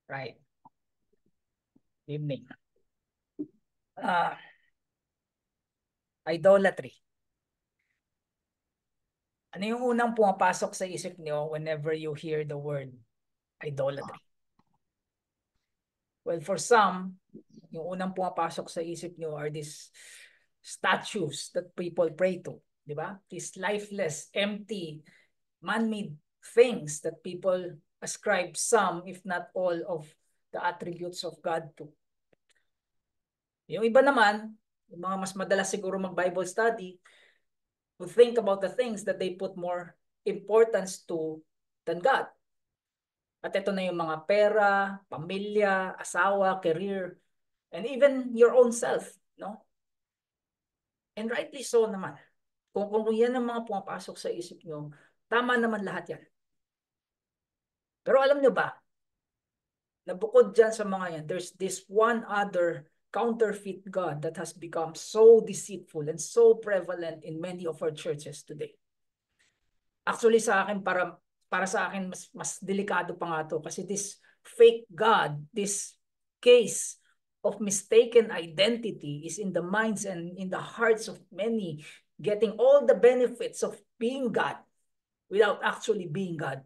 Right. Evening. Idolatry. Ano yung unang pumapasok sa isip niyo whenever you hear the word idolatry? Well, for some, yung unang pumapasok sa isip niyo are these statues that people pray to. Di ba? These lifeless, empty, man-made things that people ascribe some, if not all, of the attributes of God to. Yung iba naman, yung mga mas madalas siguro mag-Bible study, who think about the things that they put more importance to than God. At ito na yung mga pera, pamilya, asawa, career, and even your own self, no? And rightly so naman. Kung yan ang mga pumapasok sa isip nyo, tama naman lahat yan. Pero alam nyo ba, na bukod dyan sa mga yan, there's this one other counterfeit God that has become so deceitful and so prevalent in many of our churches today. Actually sa akin, para sa akin, mas delikado pa nga to kasi this fake God, this case of mistaken identity is in the minds and in the hearts of many, getting all the benefits of being God without actually being God.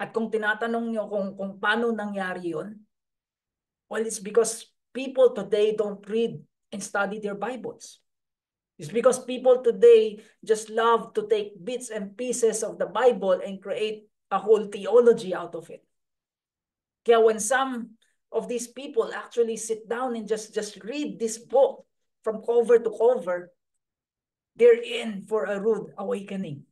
At kung tinatanong nyo kung paano nangyari yun, well, it's because people today don't read and study their Bibles. It's because people today just love to take bits and pieces of the Bible and create a whole theology out of it. Kaya when some of these people actually sit down and just read this book from cover to cover, they're in for a rude awakening.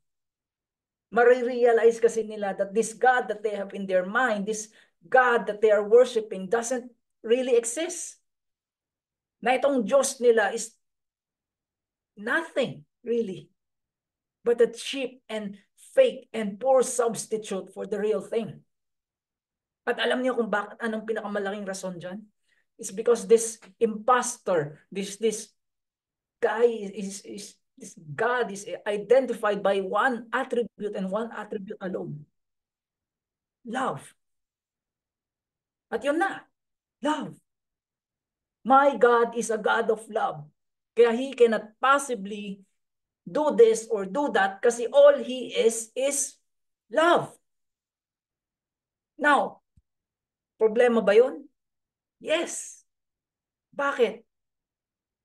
Marirealize kasi nila that this God that they have in their mind, this God that they are worshiping doesn't really exist. Na itong Diyos nila is nothing really but a cheap and fake and poor substitute for the real thing. At alam niyo kung bakit, anong pinakamalaking rason dyan? It's because this impostor, this guy this God is identified by one attribute and one attribute alone. Love. At yun na, love. My God is a God of love. Kaya He cannot possibly do this or do that kasi all He is love. Now, problema ba yun? Yes. Bakit?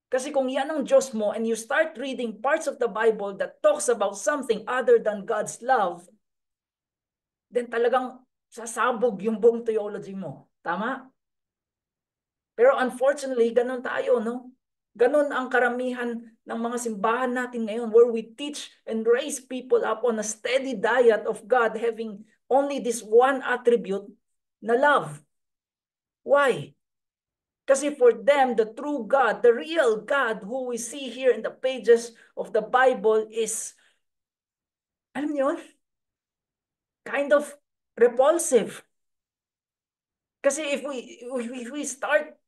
Kasi kung yan ang Diyos mo and you start reading parts of the Bible that talks about something other than God's love, then talagang sasabog yung buong theology mo. Tama? Pero unfortunately, ganun tayo, no? Ganun ang karamihan ng mga simbahan natin ngayon where we teach and raise people up on a steady diet of God having only this one attribute na love. Why? Kasi for them, the true God, the real God who we see here in the pages of the Bible is, alam niyo, kind of repulsive. Kasi if we start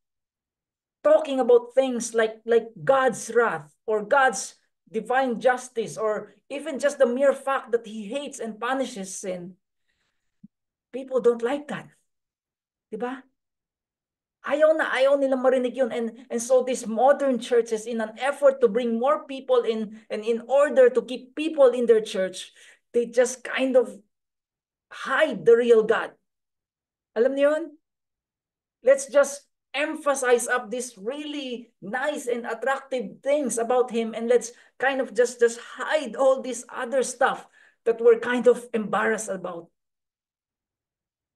talking about things like God's wrath or God's divine justice or even just the mere fact that He hates and punishes sin, people don't like that. Diba? Ayaw nilang marinig yun. And so these modern churches, in an effort to bring more people in and in order to keep people in their church, they just kind of hide the real God. Alam niyo yun? Let's just emphasize up these really nice and attractive things about Him and let's kind of just hide all this other stuff that we're kind of embarrassed about.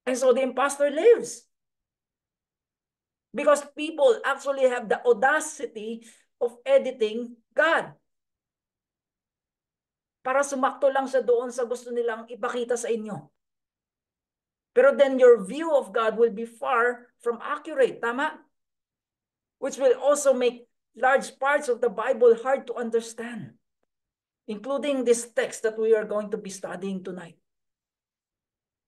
And so the impostor lives. Because people actually have the audacity of editing God. Para sumakto lang sa doon sa gusto nilang ipakita sa inyo. Pero then your view of God will be far from accurate. Tama? Which will also make large parts of the Bible hard to understand. Including this text that we are going to be studying tonight.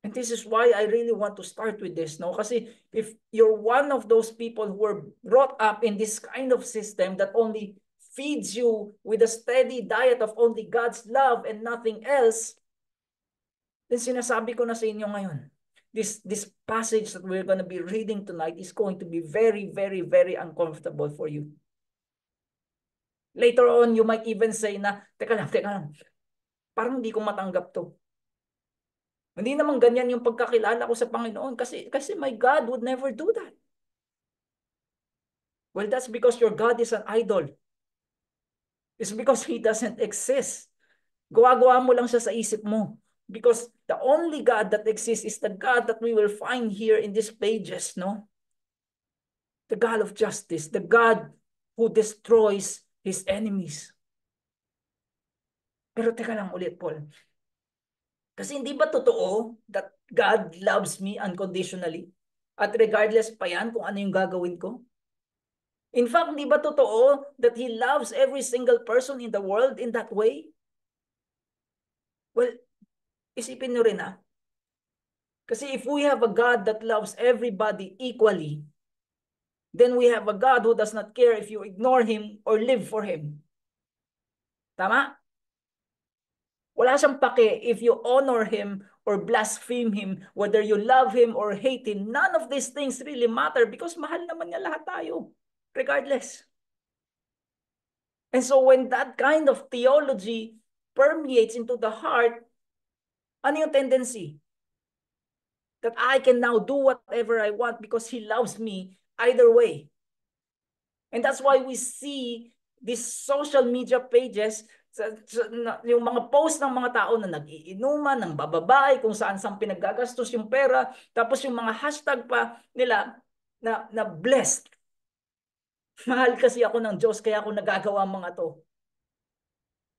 And this is why I really want to start with this, no? Kasi if you're one of those people who were brought up in this kind of system that only feeds you with a steady diet of only God's love and nothing else, then sinasabi ko na sa inyo ngayon, this passage that we're going to be reading tonight is going to be very, very, very uncomfortable for you. Later on, you might even say na, teka lang, parang hindi ko matanggap to. Hindi naman ganyan yung pagkakilala ko sa Panginoon kasi my God would never do that. Well, that's because your God is an idol. It's because He doesn't exist. Gawa-gawa mo lang siya sa isip mo. Because the only God that exists is the God that we will find here in these pages, no? The God of justice, the God who destroys His enemies. Pero teka lang ulit, Paul. Kasi hindi ba totoo that God loves me unconditionally? At regardless pa yan kung ano yung gagawin ko? In fact, hindi ba totoo that He loves every single person in the world in that way? Well, isipin nyo rin Kasi if we have a God that loves everybody equally, then we have a God who does not care if you ignore Him or live for Him. Tama? Wala siyang pake if you honor Him or blaspheme Him, whether you love Him or hate Him. None of these things really matter because mahal naman niya lahat tayo, regardless. And so when that kind of theology permeates into the heart, ano yung tendency? That I can now do whatever I want because He loves me either way. And that's why we see these social media pages, yung mga post ng mga tao na nag-iinuman, ng bababae, kung saan pinaggagastos yung pera, tapos yung mga hashtag pa nila na blessed. Mahal kasi ako ng Diyos, kaya ako nagagawa mga to.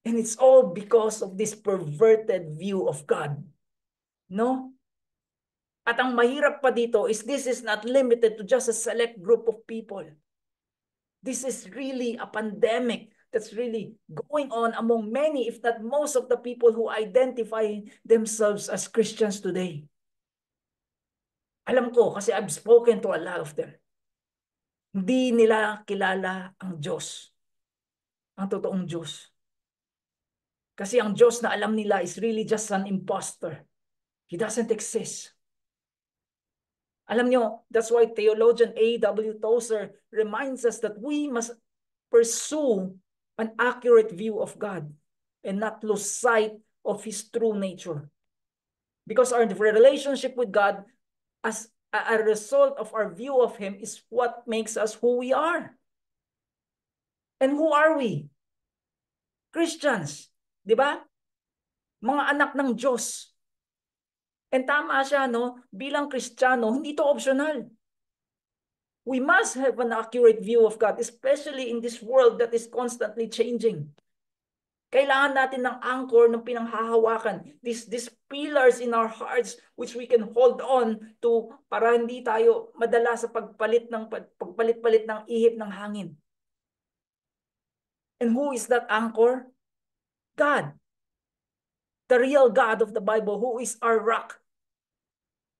And it's all because of this perverted view of God. No? At ang mahirap pa dito is this is not limited to just a select group of people. This is really a pandemic that's really going on among many, if not most of the people who identify themselves as Christians today. Alam ko kasi I've spoken to a lot of them. Hindi nila kilala ang Diyos. Ang totoong Diyos. Kasi ang Diyos na alam nila is really just an imposter. He doesn't exist. Alam nyo, that's why theologian A.W. Tozer reminds us that we must pursue an accurate view of God and not lose sight of His true nature. Because our relationship with God as a result of our view of Him is what makes us who we are. And who are we? Christians. Di ba? Mga anak ng Diyos. And tama siya, no? Bilang Kristiyano, hindi ito optional. We must have an accurate view of God, especially in this world that is constantly changing. Kailangan natin ng anchor ng pinanghahawakan. These pillars in our hearts which we can hold on to para hindi tayo madala sa pagpalit-palit ng ihip ng hangin. And who is that anchor? God. The real God of the Bible, who is our rock,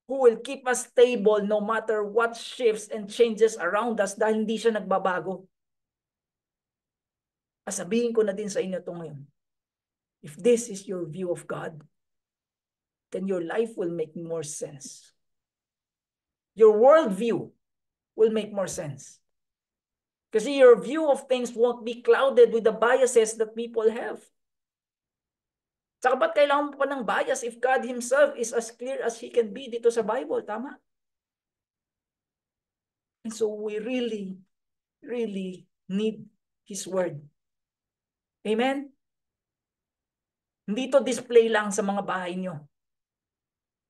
who will keep us stable no matter what shifts and changes around us dahil hindi siya nagbabago. Sabihin ko na din sa inyo ito ngayon. If this is your view of God, then your life will make more sense. Your worldview will make more sense. Kasi your view of things won't be clouded with the biases that people have. Saka ba't kailangan mo pa ng bias if God Himself is as clear as He can be dito sa Bible? Tama? And so we really, really need His Word. Amen? Hindi to display lang sa mga bahay nyo.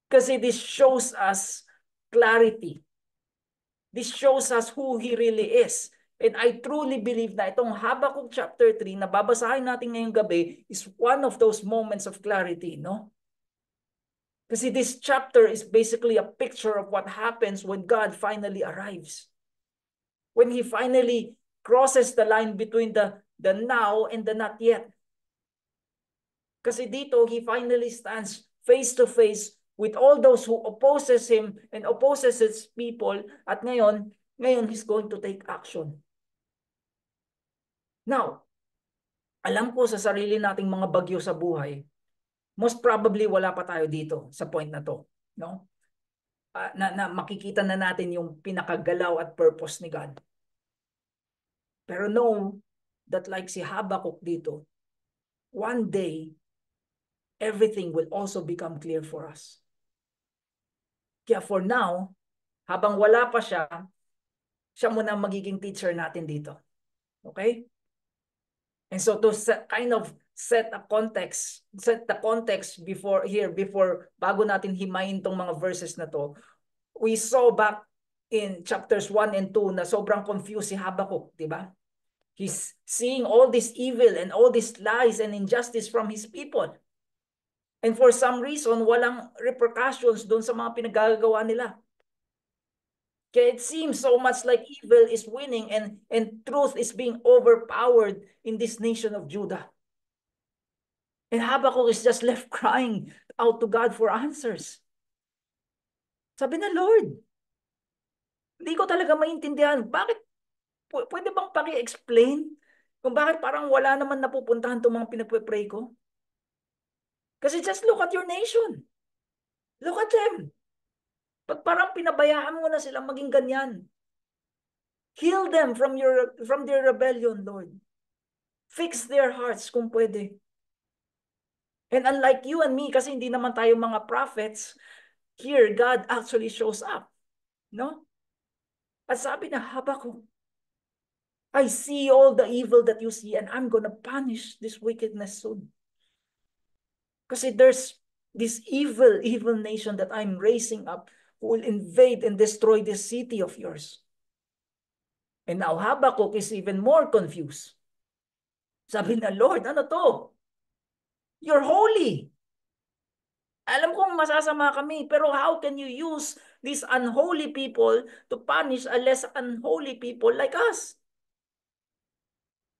Kasi this shows us clarity. This shows us who He really is. And I truly believe na itong Habakkuk chapter 3 na babasahin natin ngayong gabi is one of those moments of clarity, no? Kasi this chapter is basically a picture of what happens when God finally arrives. When He finally crosses the line between the now and the not yet. Kasi dito, He finally stands face to face with all those who opposes Him and opposes His people. At ngayon He's going to take action. Now, alam ko sa sarili nating mga bagyo sa buhay, most probably wala pa tayo dito sa point na to, no? na makikita na natin yung pinakagalaw at purpose ni God. Pero know that like si Habakkuk dito, one day, everything will also become clear for us. Kaya for now, habang wala pa siya, siya muna magiging teacher natin dito. Okay? And so to kind of set the context before bago natin himayin tong mga verses na to, we saw back in chapters 1 and 2 na sobrang confused si Habakkuk, di ba? He's seeing all this evil and all these lies and injustice from his people. And for some reason, walang repercussions doon sa mga pinagagawa nila. Kaya it seems so much like evil is winning and truth is being overpowered in this nation of Judah. And Habakkuk is just left crying out to God for answers. Sabi na, Lord, hindi ko talaga maintindihan. Bakit? Pwede bang paki-explain kung bakit parang wala naman napupuntahan itong mga pinagpe-pray ko? Kasi just look at your nation. Look at them. Ba't parang pinabayaan mo na silang maging ganyan? Heal them from their rebellion, Lord. Fix their hearts kung pwede. And unlike you and me, kasi hindi naman tayo mga prophets, here God actually shows up. No? At sabi na, Habakkuk, I see all the evil that you see and I'm gonna punish this wickedness soon. Kasi there's this evil nation that I'm raising up who will invade and destroy this city of yours. And now Habakkuk is even more confused. Sabi na, Lord, ano to? You're holy. Alam kong masasama kami, pero how can you use these unholy people to punish a less unholy people like us?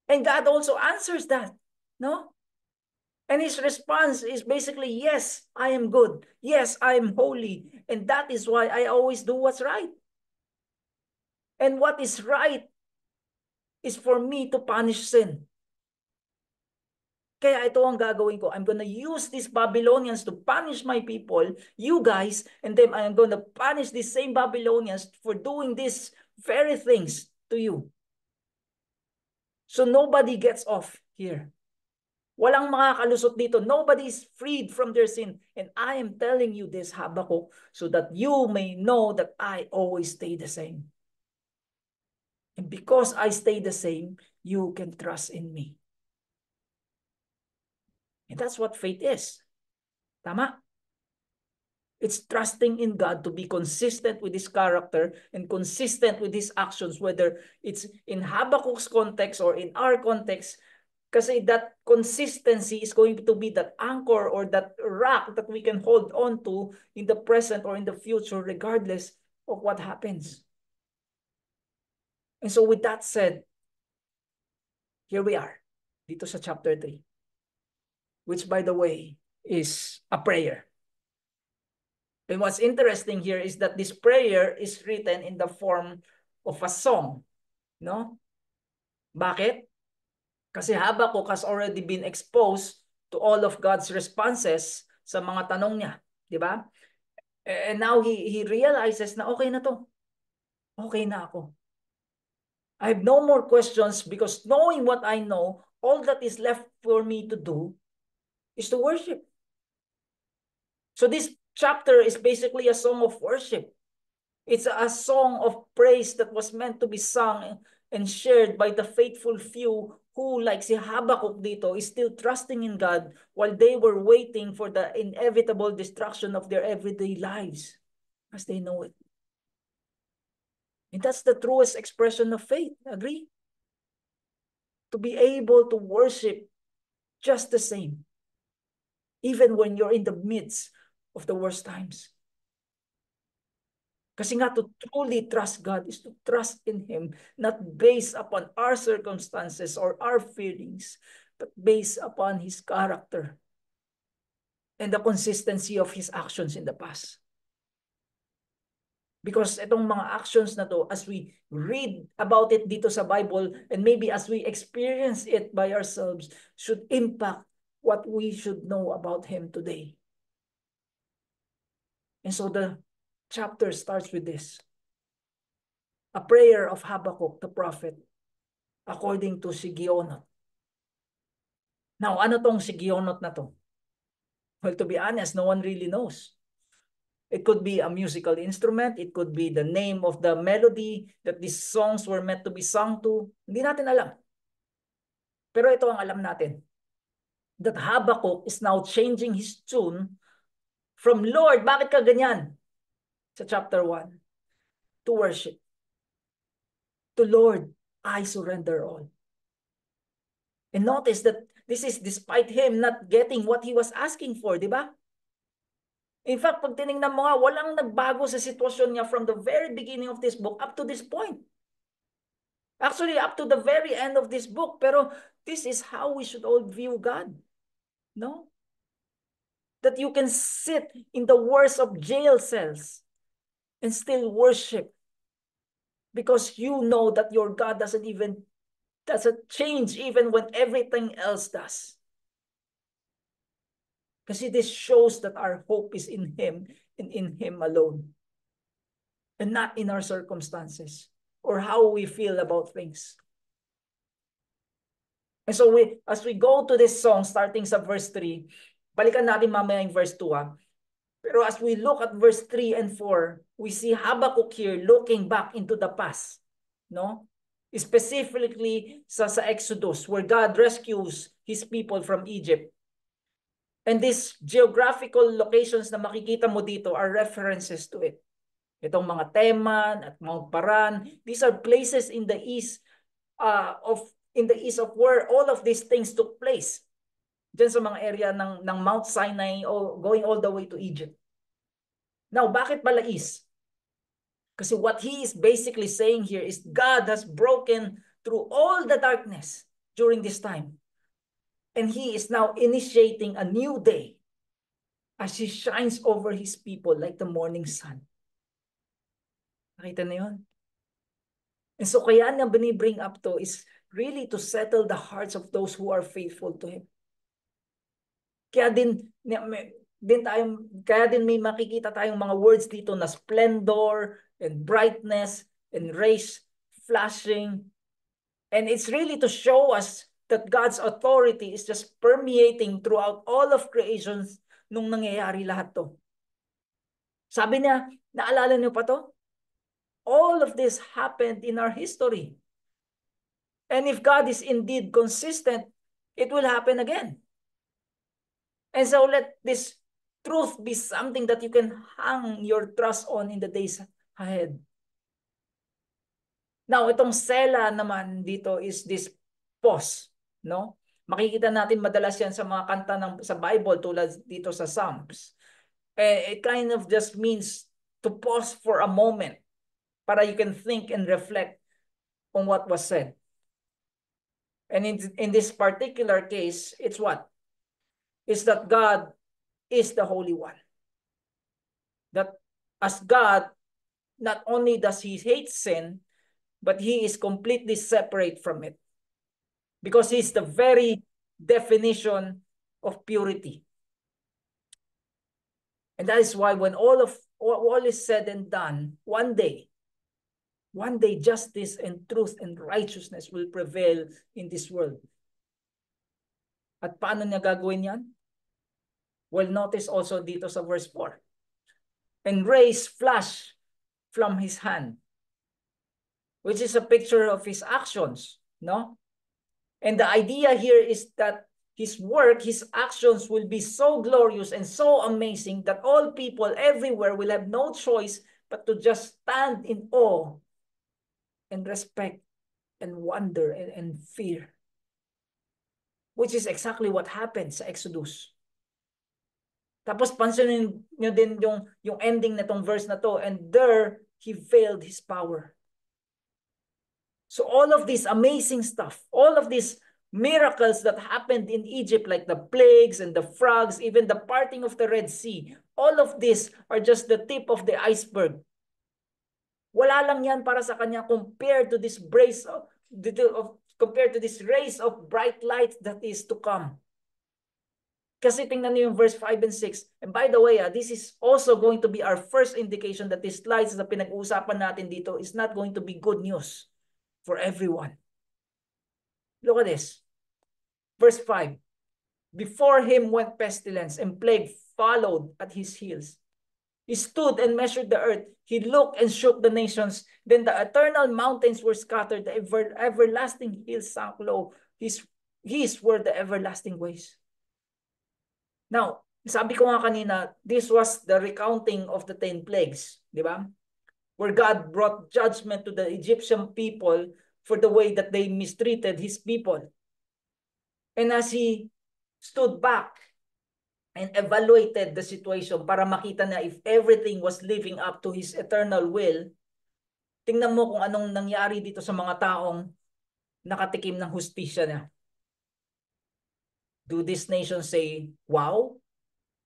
And God also answers that, no? And his response is basically, yes, I am good. Yes, I am holy. And that is why I always do what's right. And what is right is for me to punish sin. Kaya ito ang gagawin ko. I'm gonna use these Babylonians to punish my people, you guys, and then I'm gonna punish these same Babylonians for doing these very things to you. So nobody gets off here. Walang makakalusot dito. Nobody is freed from their sin. And I am telling you this, Habakkuk, so that you may know that I always stay the same. And because I stay the same, you can trust in me. And that's what faith is. Tama? It's trusting in God to be consistent with his character and consistent with his actions, whether it's in Habakkuk's context or in our context, kasi that consistency is going to be that anchor or that rock that we can hold on to in the present or in the future, regardless of what happens. And so with that said, here we are, dito sa chapter 3, which by the way is a prayer. And what's interesting here is that this prayer is written in the form of a song. No? Bakit? Kasi Habakkuk has already been exposed to all of God's responses sa mga tanong niya. Di ba? And now he realizes na okay na to. Okay na ako. I have no more questions because knowing what I know, all that is left for me to do is to worship. So this chapter is basically a song of worship. It's a song of praise that was meant to be sung and shared by the faithful few who, like si Habakkuk dito, is still trusting in God while they were waiting for the inevitable destruction of their everyday lives as they know it. And that's the truest expression of faith. Agree? To be able to worship just the same, even when you're in the midst of the worst times. Kasi nga, to truly trust God is to trust in Him, not based upon our circumstances or our feelings, but based upon His character and the consistency of His actions in the past. Because itong mga actions na to, as we read about it dito sa Bible, and maybe as we experience it by ourselves, should impact what we should know about Him today. And so the chapter starts with this. A prayer of Habakkuk, the prophet, according to Sigionot. Now, ano tong Sigionot na to? Well, to be honest, no one really knows. It could be a musical instrument. It could be the name of the melody that these songs were meant to be sung to. Hindi natin alam. Pero ito ang alam natin. That Habakkuk is now changing his tune from Lord, bakit ka ganyan? Sa chapter 1, to worship. To Lord, I surrender all. And notice that this is despite him not getting what he was asking for, di ba? In fact, pag tinignan mo nga, walang nagbago sa sitwasyon niya from the very beginning of this book up to this point. Actually, up to the very end of this book. Pero this is how we should all view God. No? That you can sit in the worst of jail cells and still worship because you know that your God doesn't change even when everything else does. Kasi this shows that our hope is in Him and in Him alone, and not in our circumstances or how we feel about things. And so as we go to this song, starting sa verse 3, balikan natin mamaya yung verse 2. Pero as we look at verse 3 and 4, we see Habakkuk here looking back into the past. No? Specifically sa Exodus, where God rescues His people from Egypt. And these geographical locations na makikita mo dito are references to it. Itong mga Teman at Mount Paran, these are places in the east of where all of these things took place. Diyan sa mga area ng Mount Sinai going all the way to Egypt. Now, bakit pala east? Kasi what he is basically saying here is God has broken through all the darkness during this time. And He is now initiating a new day as He shines over His people like the morning sun. Nakita na yun? And so kaya niya binibring up to is really to settle the hearts of those who are faithful to Him. Kaya din may makikita tayong mga words dito na splendor and brightness and rays flashing. And it's really to show us that God's authority is just permeating throughout all of creations nung nangyayari lahat to. Sabi niya, naalala niyo pa to? All of this happened in our history. And if God is indeed consistent, it will happen again. And so let this truth be something that you can hang your trust on in the days ahead. Now, itong sela naman dito is this pause, no? Makikita natin madalas yan sa mga kanta sa Bible tulad dito sa Psalms. It kind of just means to pause for a moment para you can think and reflect on what was said. And in this particular case, it's what? It's that God is the Holy One. That as God, not only does He hate sin, but He is completely separate from it. Because He's the very definition of purity. And that is why when all is said and done, one day, justice and truth and righteousness will prevail in this world. At paano niya gagawin yan? Well, notice also dito sa verse 4. And rays flash from His hand, which is a picture of His actions, no? And the idea here is that His work, His actions will be so glorious and so amazing that all people everywhere will have no choice but to just stand in awe and respect and wonder and fear. Which is exactly what happened sa Exodus. Tapos pansinin nyo din yung ending na tong verse na to, and there He veiled His power. So all of this amazing stuff, all of these miracles that happened in Egypt, like the plagues and the frogs, even the parting of the Red Sea, all of this are just the tip of the iceberg. Wala lang yan para sa Kanya compared to this race of bright light that is to come. Kasi tingnan niyo yung verse 5 and 6. And by the way, this is also going to be our first indication that these slides na pinag-uusapan natin dito is not going to be good news for everyone. Look at this. Verse 5. Before him went pestilence, and plague followed at his heels. He stood and measured the earth. He looked and shook the nations. Then the eternal mountains were scattered. The everlasting hills sank low. His were the everlasting ways. Now, sabi ko nga kanina, this was the recounting of the 10 plagues, di ba? Where God brought judgment to the Egyptian people for the way that they mistreated his people. And as he stood back and evaluated the situation para makita na if everything was living up to his eternal will, tingnan mo kung anong nangyari dito sa mga taong nakatikim ng hustisya niya. Do these nations say, wow,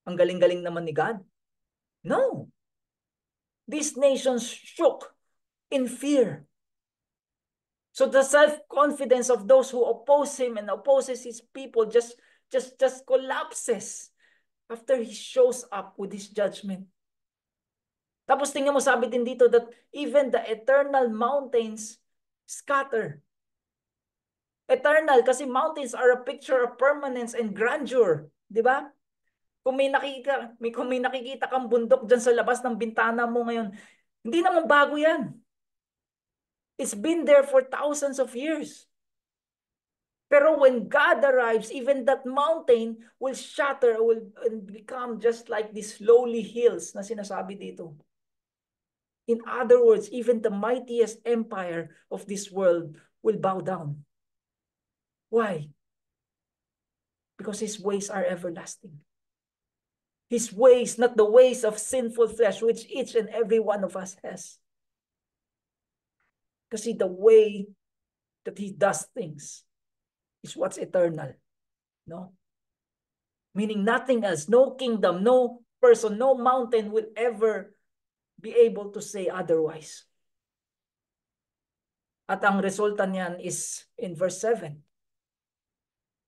ang galing-galing naman ni God? No. These nations shook in fear. So the self-confidence of those who oppose him and opposes his people just collapses after he shows up with his judgment. Tapos tingnan mo, sabi din dito that even the eternal mountains scatter. Eternal kasi mountains are a picture of permanence and grandeur, di ba? Kung may nakikita kang bundok dyan sa labas ng bintana mo ngayon, hindi naman bago yan. It's been there for thousands of years. Pero when God arrives, even that mountain will shatter, will become just like these lowly hills na sinasabi dito. In other words, even the mightiest empire of this world will bow down. Why? Because his ways are everlasting. His ways, not the ways of sinful flesh, which each and every one of us has. Kasi the way that he does things is what's eternal. No? Meaning nothing else, no kingdom, no person, no mountain will ever be able to say otherwise. At ang resulta niyan is in verse 7.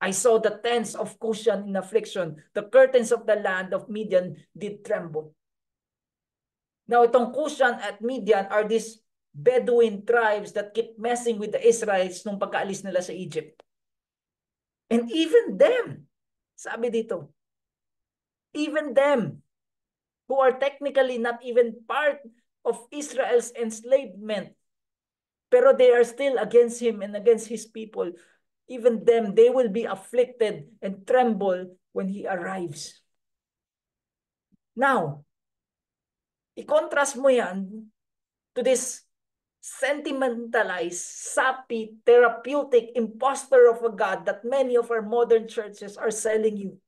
I saw the tents of Cushan in affliction. The curtains of the land of Midian did tremble. Now, itong Cushan at Midian are these Bedouin tribes that keep messing with the Israelites nung pagkaalis nila sa Egypt. And even them, sabi dito, even them, who are technically not even part of Israel's enslavement, pero they are still against him and against his people. Even them, they will be afflicted and tremble when he arrives. Now, i-contrast mo yan to this sentimentalized, sappy, therapeutic imposter of a God that many of our modern churches are selling you.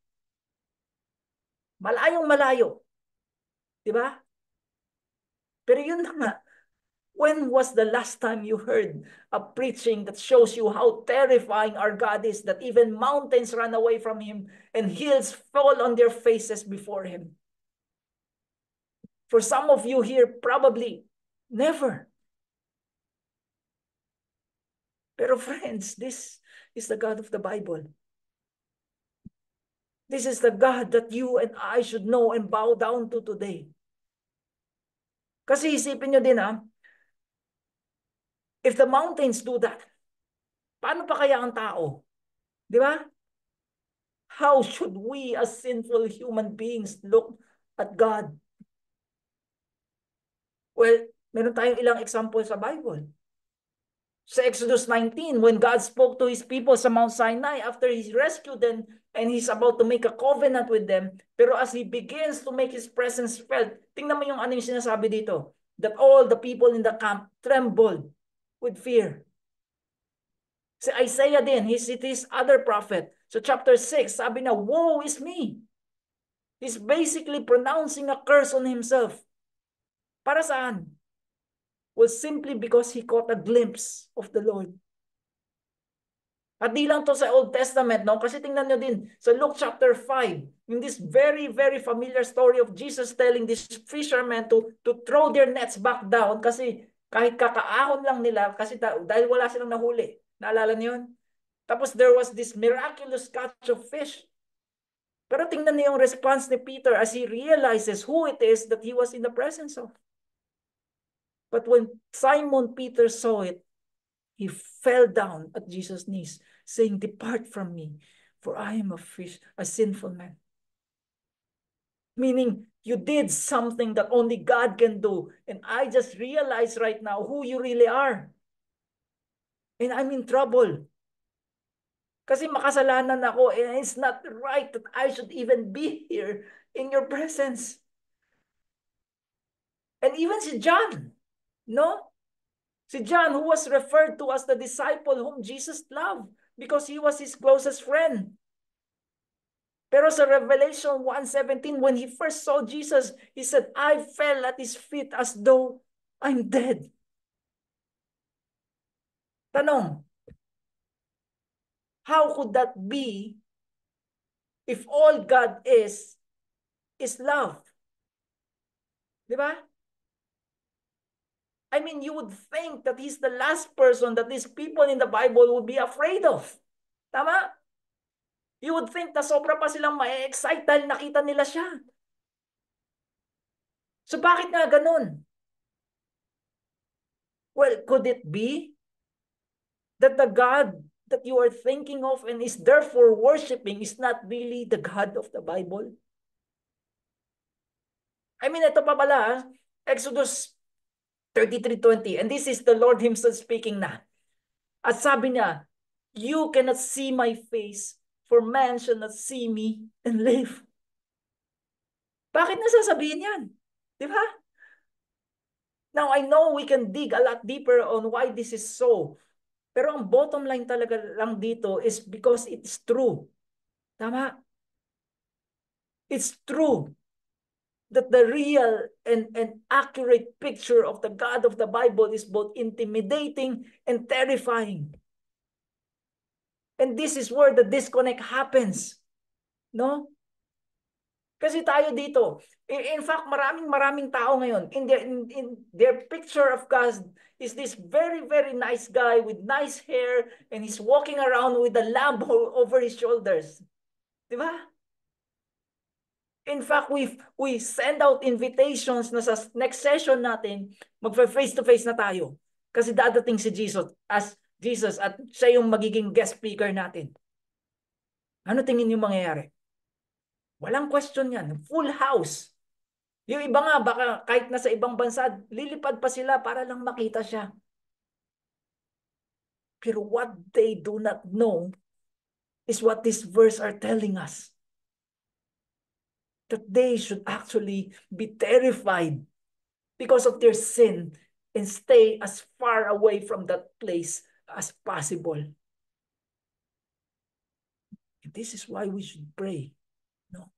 Malayong malayo. Diba? Pero yun na nga. When was the last time you heard a preaching that shows you how terrifying our God is, that even mountains run away from him and hills fall on their faces before him? For some of you here, probably never. Pero friends, this is the God of the Bible. This is the God that you and I should know and bow down to today. Kasi isipin nyo din if the mountains do that, paano pa kaya ang tao? Di ba? How should we as sinful human beings look at God? Well, meron tayong ilang example sa Bible. Sa Exodus 19, when God spoke to his people sa Mount Sinai after he rescued them and he's about to make a covenant with them, pero as he begins to make his presence felt, tingnan mo yung ano yung sinasabi dito, that all the people in the camp trembled with fear. Si Isaiah din, he's his other prophet. So chapter 6, sabi na, woe is me. He's basically pronouncing a curse on himself. Para saan? Well, simply because he caught a glimpse of the Lord. At di lang to sa Old Testament, no? Kasi tingnan nyo din, sa Luke chapter 5, in this very, very familiar story of Jesus telling these fishermen to throw their nets back down kasi kahit kakaahon lang nila, kasi dahil wala silang nahuli. Naalala niyo yun? Tapos there was this miraculous catch of fish. Pero tingnan niyo yung response ni Peter as he realizes who it is that he was in the presence of. But when Simon Peter saw it, he fell down at Jesus' knees, saying, "Depart from me, for I am a sinful man." Meaning, you did something that only God can do. And I just realized right now who you really are. And I'm in trouble. Kasi makasalanan ako, and it's not right that I should even be here in your presence. And even si John, no? Si John, who was referred to as the disciple whom Jesus loved because he was his closest friend. Pero sa Revelation 1:17, when he first saw Jesus, he said, "I fell at his feet as though I'm dead." Tanong, how could that be if all God is love? Di ba? I mean, you would think that he's the last person that these people in the Bible would be afraid of. Tama? You would think na sobra pa silang ma-excite dahil nakita nila siya. So bakit nga ganun? Well, could it be that the God that you are thinking of and is therefore worshiping is not really the God of the Bible? I mean, ito pa pala, Exodus 33:20, and this is the Lord himself speaking na. At sabi niya, "You cannot see my face, for man shall not see me and live." Bakit nasasabihin yan? Di ba? Now, I know we can dig a lot deeper on why this is so. Pero ang bottom line talaga lang dito is because it's true. Tama? It's true that the real and accurate picture of the God of the Bible is both intimidating and terrifying. And this is where the disconnect happens. No? Kasi tayo dito, in fact, maraming tao ngayon, in their picture of God is this very, very nice guy with nice hair and he's walking around with a lamp over his shoulders. Di ba? In fact, we send out invitations na sa next session natin, magfa-face-to-face na tayo. Kasi dadating si Jesus at siya yung magiging guest speaker natin. Ano tingin niyo mangyayari? Walang question yan. Full house. Yung iba nga, baka kahit nasa ibang bansa, lilipad pa sila para lang makita siya. Pero what they do not know is what this verse are telling us. That they should actually be terrified because of their sin and stay as far away from that place as possible. And this is why we should pray. No?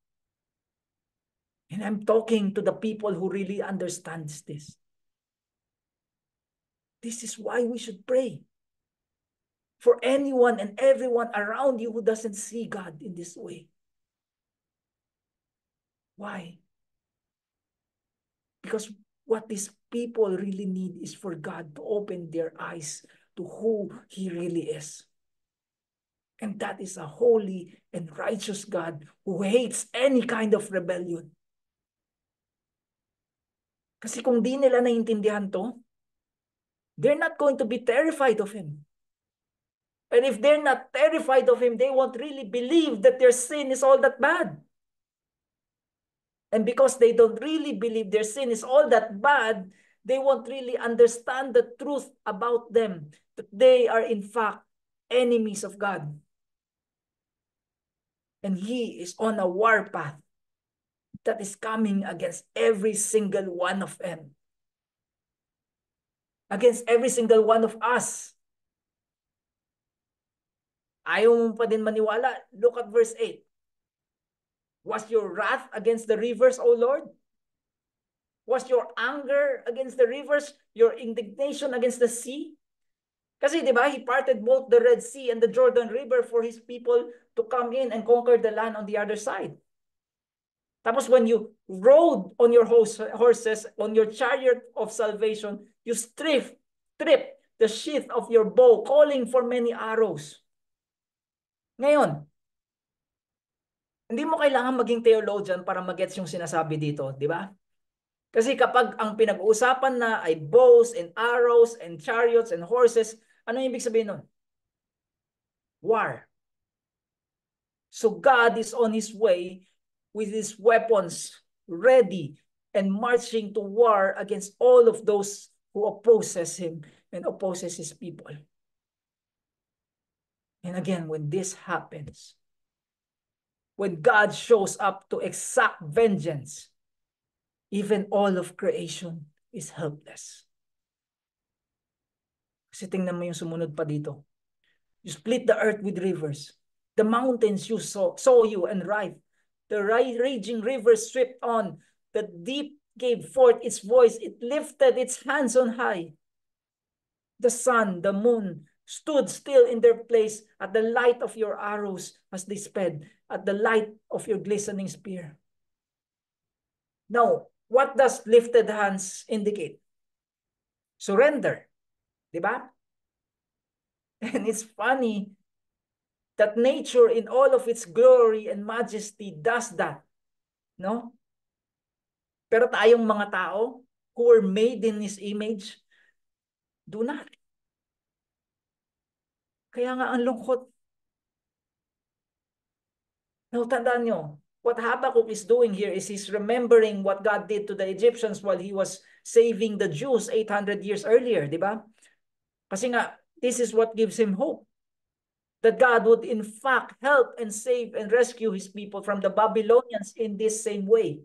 And I'm talking to the people who really understands this. This is why we should pray. For anyone and everyone around you who doesn't see God in this way. Why? Because what these people really need is for God to open their eyes to who He really is. And that is a holy and righteous God who hates any kind of rebellion. Kasi kung di nila naintindihan to, they're not going to be terrified of Him. And if they're not terrified of Him, they won't really believe that their sin is all that bad. And because they don't really believe their sin is all that bad, they won't really understand the truth about them, that they are in fact enemies of God. And He is on a war path that is coming against every single one of them. Against every single one of us. Ayaw mo pa din maniwala? Look at verse 8. Was your wrath against the rivers, O Lord? Was your anger against the rivers? Your indignation against the sea? Kasi di ba, He parted both the Red Sea and the Jordan River for His people to come in and conquer the land on the other side. Tapos when you rode on your horses, on your chariot of salvation, you strip the sheath of your bow, calling for many arrows. Ngayon, Hindi mo kailangan maging theologian para magets yung sinasabi dito, di ba? Kasi kapag ang pinag-uusapan na ay bows and arrows and chariots and horses, ano yung ibig sabihin nun? War. So God is on his way with his weapons ready and marching to war against all of those who opposes him and opposes his people. And again, when this happens, when God shows up to exact vengeance, even all of creation is helpless. Kasi tingnan mo yung sumunod pa dito. You split the earth with rivers. The mountains you saw you and writhed. The raging rivers swept on. The deep gave forth its voice. It lifted its hands on high. The sun, the moon stood still in their place at the light of your arrows as they sped, at the light of your glistening spear. Now, what does lifted hands indicate? Surrender. Diba? And it's funny that nature in all of its glory and majesty does that. No? Pero tayong mga tao who were made in His image, do not. Kaya nga ang lungkot. Now, tandaan nyo, what Habakkuk is doing here is he's remembering what God did to the Egyptians while he was saving the Jews 800 years earlier, di ba? Kasi nga, this is what gives him hope. That God would in fact help and save and rescue his people from the Babylonians in this same way.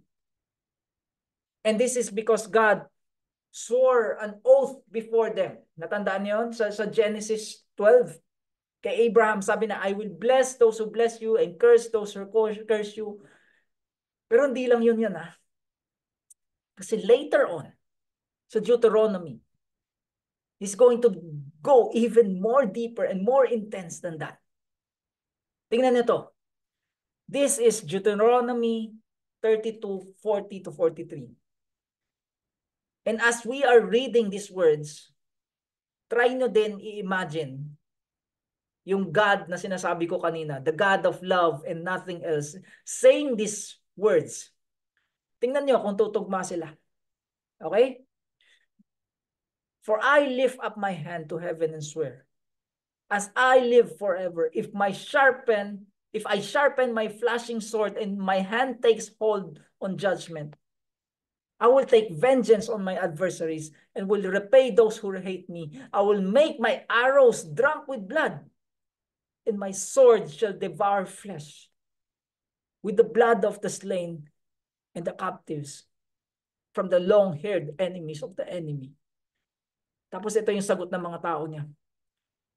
And this is because God swore an oath before them. Natandaan niyo sa Genesis 12. Kay Abraham, sabi na, I will bless those who bless you and curse those who curse you. Pero hindi lang yun yan. Kasi later on, sa Deuteronomy, he's going to go even more deeper and more intense than that. Tingnan niyo to. This is Deuteronomy 32:40 to 43. And as we are reading these words, try nyo din i-imagine yung God na sinasabi ko kanina, the God of love and nothing else, saying these words. Tingnan nyo kung tutugma sila. Okay? For I lift up my hand to heaven and swear, as I live forever, if I sharpen my flashing sword and my hand takes hold on judgment, I will take vengeance on my adversaries and will repay those who hate me. I will make my arrows drunk with blood, and my sword shall devour flesh with the blood of the slain and the captives from the long-haired enemies of the enemy. Tapos ito yung sagot ng mga tao niya.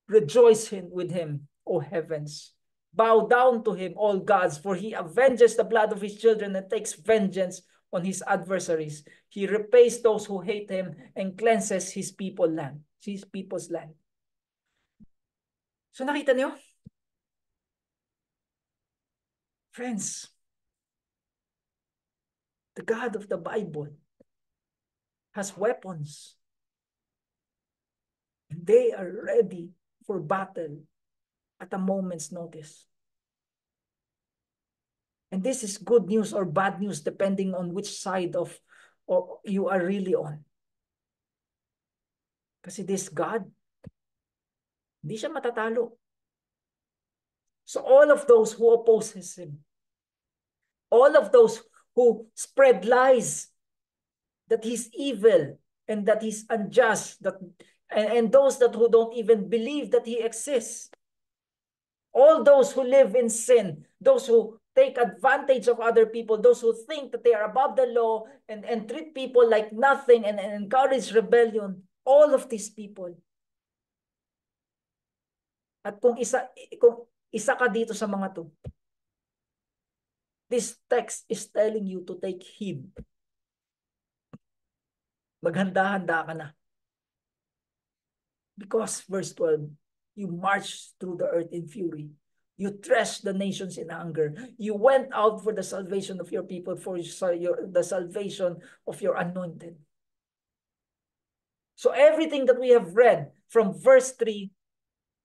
Rejoice with him, O heavens. Bow down to him, all gods, for he avenges the blood of his children and takes vengeance on his adversaries. He repays those who hate him and cleanses his people's land. So nakita niyo? Friends, the God of the Bible has weapons. And they are ready for battle at a moment's notice. And this is good news or bad news depending on which side of you are really on. Kasi this God, hindi siya matatalo. So all of those who opposes him, all of those who spread lies that he's evil and that he's unjust, and those who don't even believe that he exists, all those who live in sin, those who take advantage of other people, those who think that they are above the law and treat people like nothing and encourage rebellion, all of these people. At kung isa ka dito sa mga to, this text is telling you to take heed. Maghanda-handa ka na. Because verse 12, you marched through the earth in fury. You threshed the nations in anger. You went out for the salvation of your people, for the salvation of your anointed. So everything that we have read from verse 3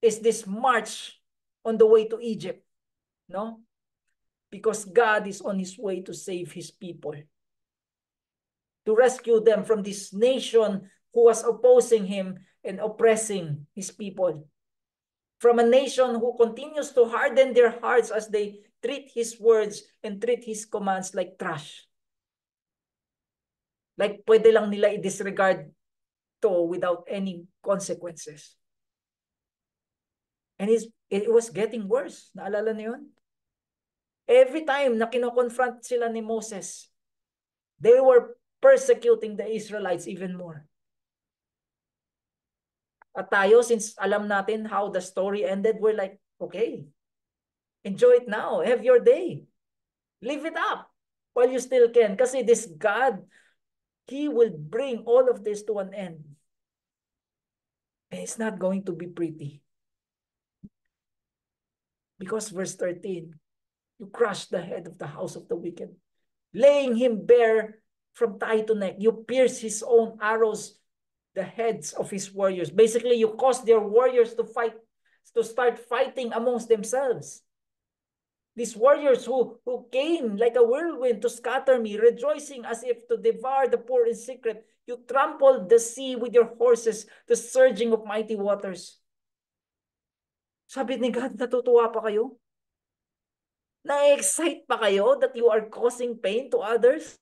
is this march on the way to Egypt. No? because God is on his way to save his people, to rescue them from this nation who was opposing him and oppressing his people. From a nation who continues to harden their hearts as they treat his words and treat his commands like trash. Like pwede lang nila i-disregard to without any consequences. And it was getting worse. Naalala niyo yun? Every time na kino-confront sila ni Moses, they were persecuting the Israelites even more. At tayo, since alam natin how the story ended, we're like, okay, enjoy it now. Have your day. Live it up while you still can. Kasi this God, he will bring all of this to an end. And it's not going to be pretty. Because verse 13, you crush the head of the house of the wicked, laying him bare from thigh to neck. You pierce his own arrows, the heads of his warriors. Basically, you cause their warriors to start fighting amongst themselves. These warriors who came like a whirlwind to scatter me, rejoicing as if to devour the poor in secret. You trampled the sea with your horses, the surging of mighty waters. Sabi ni God, natutuwa pa kayo? Na-excite pa kayo that you are causing pain to others?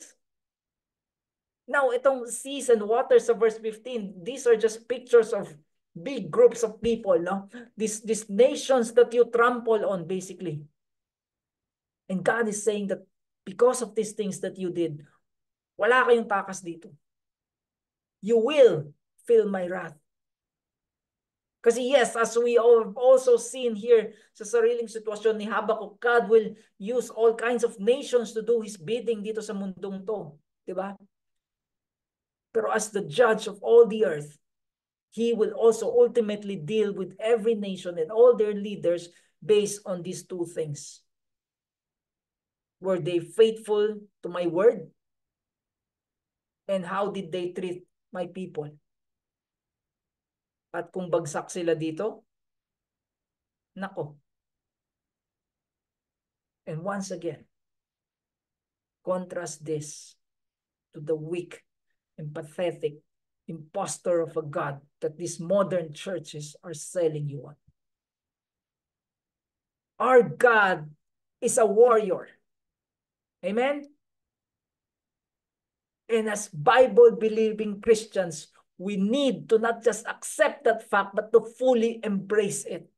Now, itong seas and waters of verse 15, these are just pictures of big groups of people, no? These nations that you trample on, basically. And God is saying that because of these things that you did, wala kayong takas dito. You will feel my wrath. Kasi yes, as we have also seen here sa sariling sitwasyon ni Habakkuk, God will use all kinds of nations to do His bidding dito sa mundong to. Diba? Pero as the judge of all the earth, He will also ultimately deal with every nation and all their leaders based on these two things. Were they faithful to my word? And how did they treat my people? At kung bagsak sila dito, nako. And once again, contrast this to the weak and pathetic impostor of a God that these modern churches are selling you on. Our God is a warrior. Amen? And as Bible-believing Christians, we need to not just accept that fact, but to fully embrace it.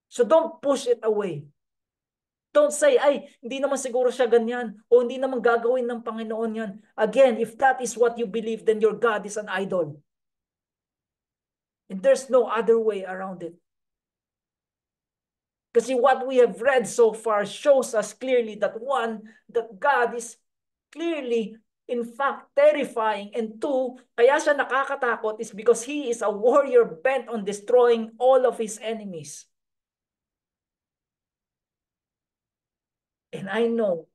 So don't push it away. Don't say, ay, hindi naman siguro siya ganyan, o hindi naman gagawin ng Panginoon yan. Again, if that is what you believe, then your God is an idol. And there's no other way around it. Kasi what we have read so far shows us clearly that one, that God is clearly, in fact, terrifying. And two, kaya siya nakakatakot is because He is a warrior bent on destroying all of His enemies. And I know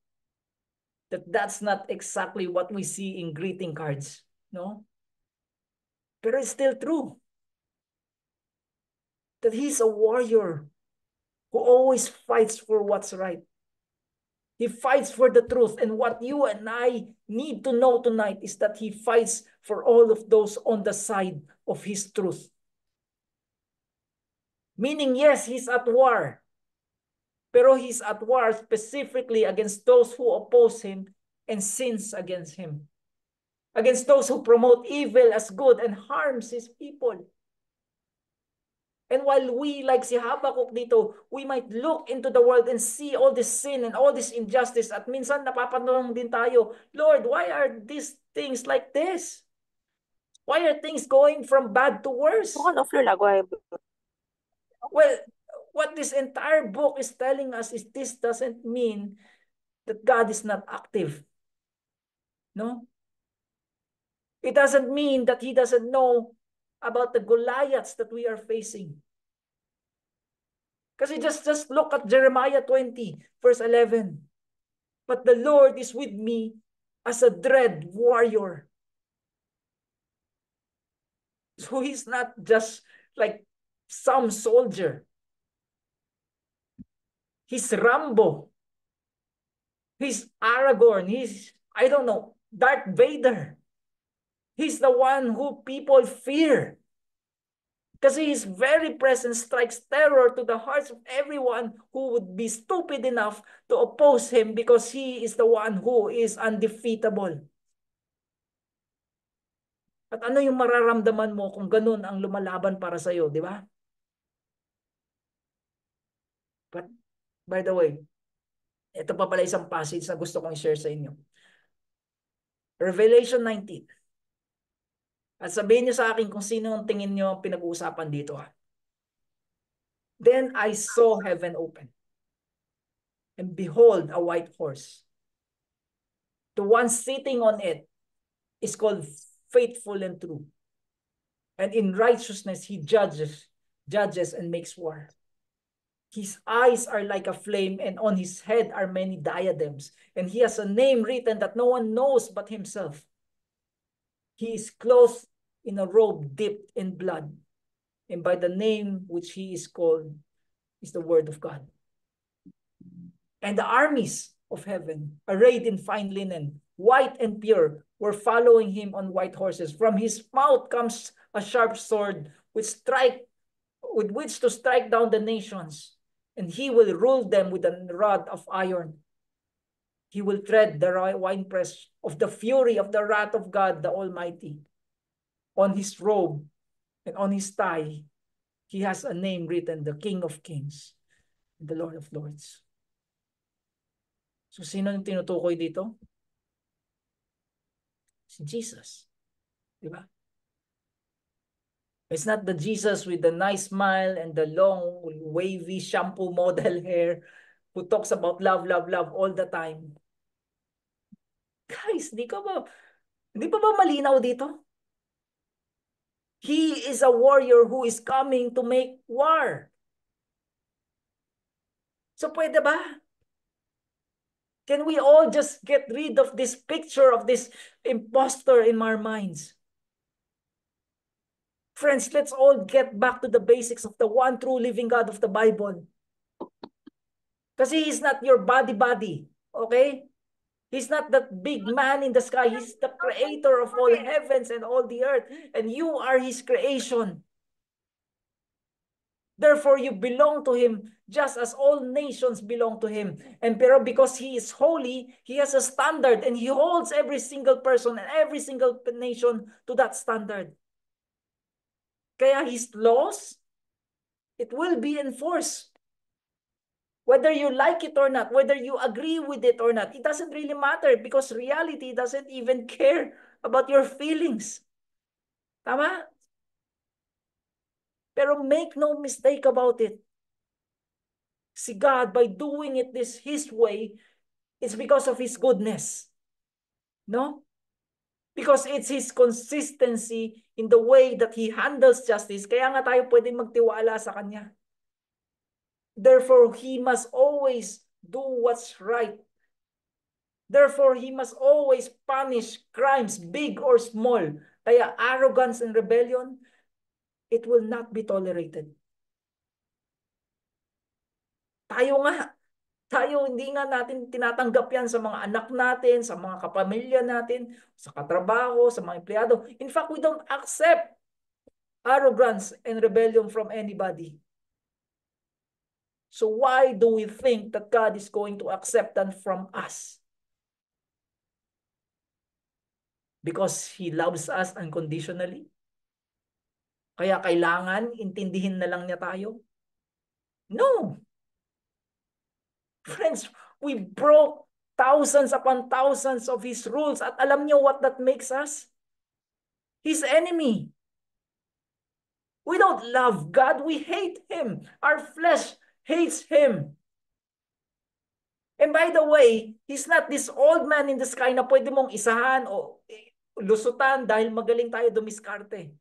that that's not exactly what we see in greeting cards, no? Pero it's still true. That He's a warrior who always fights for what's right. He fights for the truth. And what you and I need to know tonight is that He fights for all of those on the side of His truth. Meaning, yes, He's at war. Pero He's at war specifically against those who oppose Him and sins against Him. Against those who promote evil as good and harms His people. And while we, like si Habakkuk dito, we might look into the world and see all this sin and all this injustice, at minsan napapanong din tayo, Lord, why are these things like this? Why are things going from bad to worse? Well, what this entire book is telling us is this doesn't mean that God is not active. No? It doesn't mean that He doesn't know about the Goliaths that we are facing. Kasi just look at Jeremiah 20, verse 11. But the Lord is with me as a dread warrior. So He's not just like some soldier. He's Rambo. He's Aragorn. He's, I don't know, Darth Vader. He's the one who people fear. Kasi his very presence strikes terror to the hearts of everyone who would be stupid enough to oppose him because he is the one who is undefeatable. At ano yung mararamdaman mo kung ganun ang lumalaban para sa'yo, di ba? But, by the way, ito pa pala isang passage na gusto kong share sa inyo. Revelation 19. At sabihin niyo sa akin kung sino ang tingin niyo ang pinag-uusapan dito. Then I saw heaven open, and behold, a white horse. The one sitting on it is called Faithful and True. And in righteousness he judges and makes war. His eyes are like a flame, and on his head are many diadems. And he has a name written that no one knows but himself. He is clothed in a robe dipped in blood, and by the name which he is called is the word of God. And the armies of heaven, arrayed in fine linen, white and pure, were following him on white horses. From his mouth comes a sharp sword with which to strike down the nations, and he will rule them with a rod of iron. He will tread the winepress of the fury of the wrath of God the Almighty. On his robe and on his thigh, he has a name written, the King of Kings and the Lord of Lords. So sino yung tinutukoy dito? Si Jesus. Diba? It's not the Jesus with the nice smile and the long, wavy shampoo model hair who talks about love, love, love all the time. Guys, di pa ba malinaw dito? He is a warrior who is coming to make war. So pwede ba? Can we all just get rid of this picture of this imposter in our minds? Friends, let's all get back to the basics of the one true living God of the Bible. Kasi He's not your body, okay? He's not that big man in the sky. He's the creator of all heavens and all the earth. And you are his creation. Therefore, you belong to him just as all nations belong to him. And pero because he is holy, he has a standard and he holds every single person and every single nation to that standard. Kaya his laws, it will be enforced. Whether you like it or not, whether you agree with it or not, it doesn't really matter because reality doesn't even care about your feelings. Tama? Pero make no mistake about it. Si God, by doing it His way, it's because of His goodness. No? Because it's His consistency in the way that He handles justice. Kaya nga tayo pwedeng magtiwala sa Kanya. Therefore, He must always do what's right. Therefore, He must always punish crimes, big or small. Kaya arrogance and rebellion, it will not be tolerated. Tayo hindi nga natin tinatanggap yan sa mga anak natin, sa mga kapamilya natin, sa katrabaho, sa mga empleyado. In fact, we don't accept arrogance and rebellion from anybody. So why do we think that God is going to accept that from us? Because He loves us unconditionally? Kaya kailangan intindihin na lang niya tayo? No. Friends, we broke thousands upon thousands of His rules. At alam niyo what that makes us? His enemy. We don't love God. We hate Him. Our flesh hates Him. And by the way, He's not this old man in the sky na pwede mong isahan o lusutan dahil magaling tayo dumiskarte.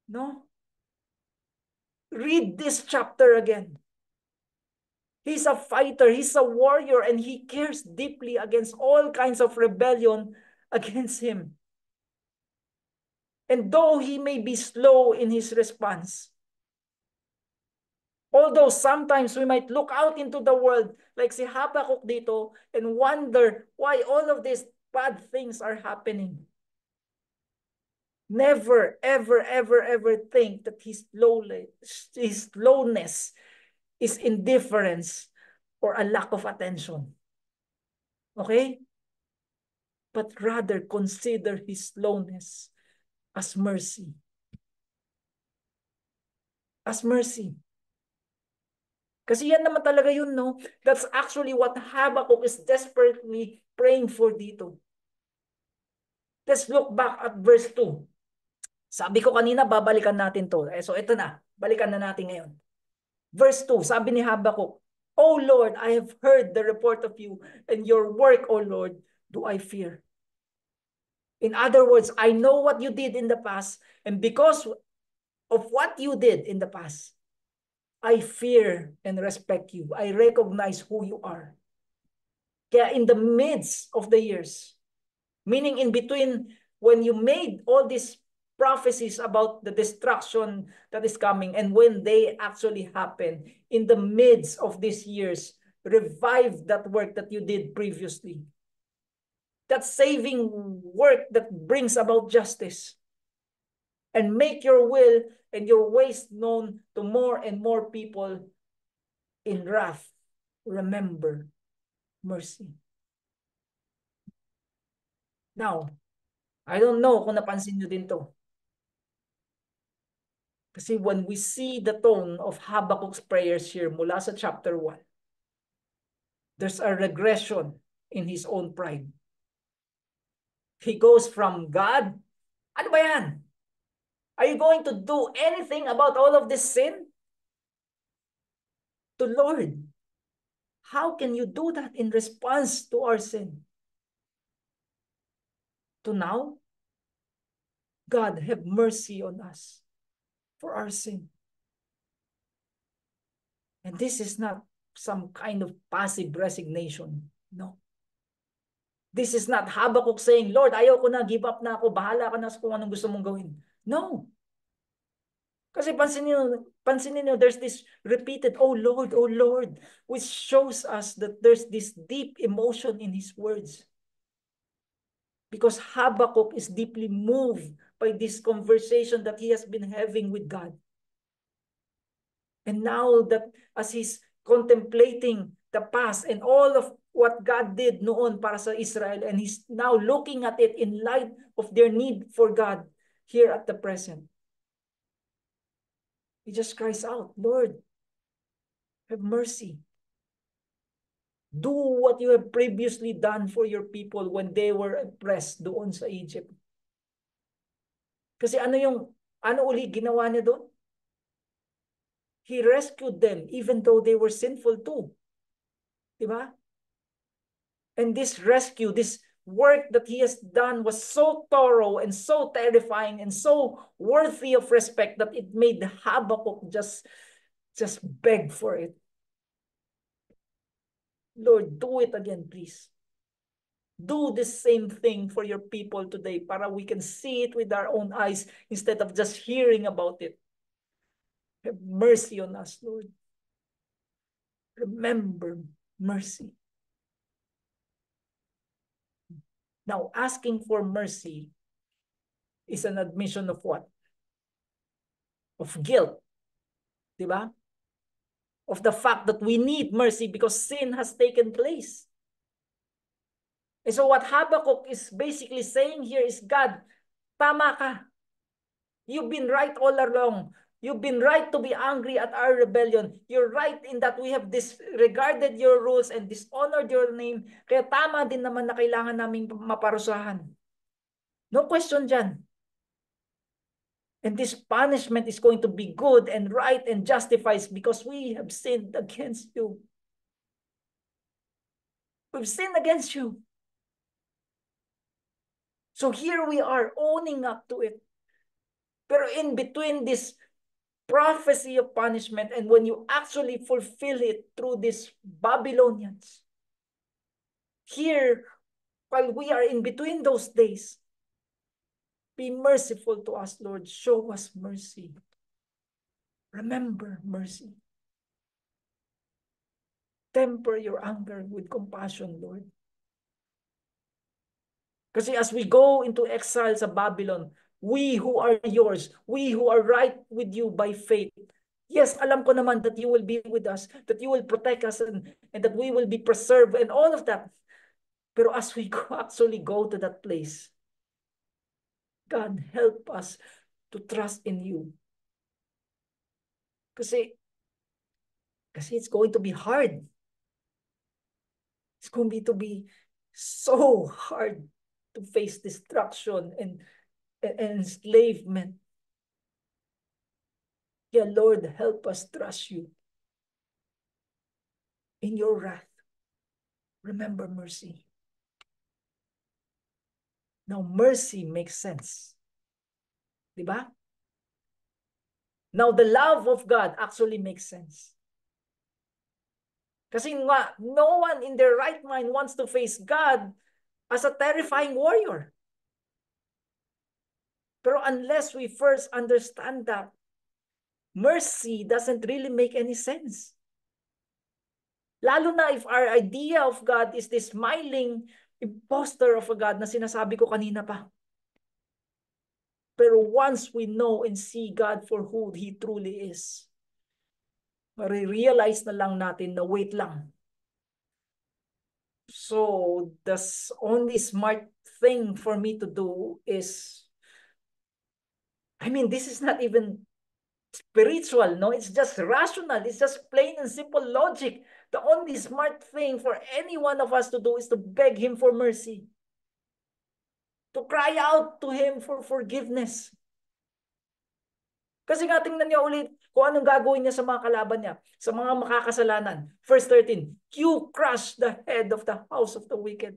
No? Read this chapter again. He's a fighter, he's a warrior, and he cares deeply against all kinds of rebellion against him. And though he may be slow in his response, Although sometimes we might look out into the world like si Habakkuk dito and wonder why all of these bad things are happening. Never, ever, ever, ever think that his slowness is indifference or a lack of attention. Okay? But rather consider his slowness as mercy. As mercy. Kasi yan naman talaga yun, no? That's actually what Habakkuk is desperately praying for dito. Let's look back at verse 2. Sabi ko kanina, babalikan natin to. So ito na, balikan na natin ngayon. Verse 2, sabi ni Habakkuk, O Lord, I have heard the report of you, and your work, O Lord, do I fear. In other words, I know what you did in the past, and because of what you did in the past, I fear and respect you. I recognize who you are. Kaya in the midst of the years, meaning in between when you made all these prophecies about the destruction that is coming and when they actually happen, in the midst of these years, revive that work that you did previously. That saving work that brings about justice. And make your will and your ways known to more and more people. In wrath, remember mercy. Now, I don't know kung napansin nyo din to. Kasi when we see the tone of Habakkuk's prayers here mula sa chapter 1, there's a regression in his own pride. He goes from God, ano ba yan? Are you going to do anything about all of this sin? To Lord, how can you do that in response to our sin? To now, God, have mercy on us for our sin. And this is not some kind of passive resignation. No. This is not Habakkuk saying, Lord, ayaw ko na, give up na ako, bahala ka na sa kung anong gusto mong gawin. No. Kasi pansinin niyo, there's this repeated, oh Lord, which shows us that there's this deep emotion in his words. Because Habakkuk is deeply moved by this conversation that he has been having with God. And now that as he's contemplating the past and all of what God did noon para sa Israel, and he's now looking at it in light of their need for God here at the present. He just cries out, Lord, have mercy. Do what you have previously done for your people when they were oppressed doon sa Egypt. Kasi ano uli ginawa niya doon? He rescued them even though they were sinful too. Diba? And this rescue, this work that he has done was so thorough and so terrifying and so worthy of respect that it made Habakkuk just beg for it. Lord, do it again, please. Do the same thing for your people today para we can see it with our own eyes instead of just hearing about it. Have mercy on us, Lord. Remember mercy. Now, asking for mercy is an admission of what? Of guilt. Diba? Of the fact that we need mercy because sin has taken place. And so what Habakkuk is basically saying here is, God, tama ka. You've been right all along. You've been right to be angry at our rebellion. You're right in that we have disregarded your rules and dishonored your name. Kaya tama din naman na kailangan naming maparusahan. No question dyan. And this punishment is going to be good and right and justifies because we have sinned against you. We've sinned against you. So here we are owning up to it. Pero in between this prophecy of punishment and when you actually fulfill it through these Babylonians, here, while we are in between those days, be merciful to us, Lord. Show us mercy. Remember mercy. Temper your anger with compassion, Lord. Kasi as we go into exile sa Babylon, we who are yours, we who are right with you by faith, yes, alam ko naman that you will be with us, that you will protect us, and that we will be preserved, and all of that. Pero as we actually go to that place, God, help us to trust in you. Kasi it's going to be hard. It's going to be so hard to face destruction and enslavement. Yeah, Lord, help us trust you. In your wrath, remember mercy. Now, mercy makes sense. Diba? Now, the love of God actually makes sense. Kasi nga, no one in their right mind wants to face God as a terrifying warrior. Pero unless we first understand that, mercy doesn't really make any sense. Lalo na if our idea of God is this smiling imposter of a God na sinasabi ko kanina pa. Pero once we know and see God for who He truly is, marirealize na lang natin na wait lang. So, the only smart thing for me to do is, I mean, this is not even spiritual, no? It's just rational. It's just plain and simple logic. The only smart thing for any one of us to do is to beg Him for mercy. To cry out to Him for forgiveness. Kasi nga tingnan niya ulit kung anong gagawin niya sa mga kalaban niya, sa mga makakasalanan. Verse 13, you crush the head of the house of the wicked.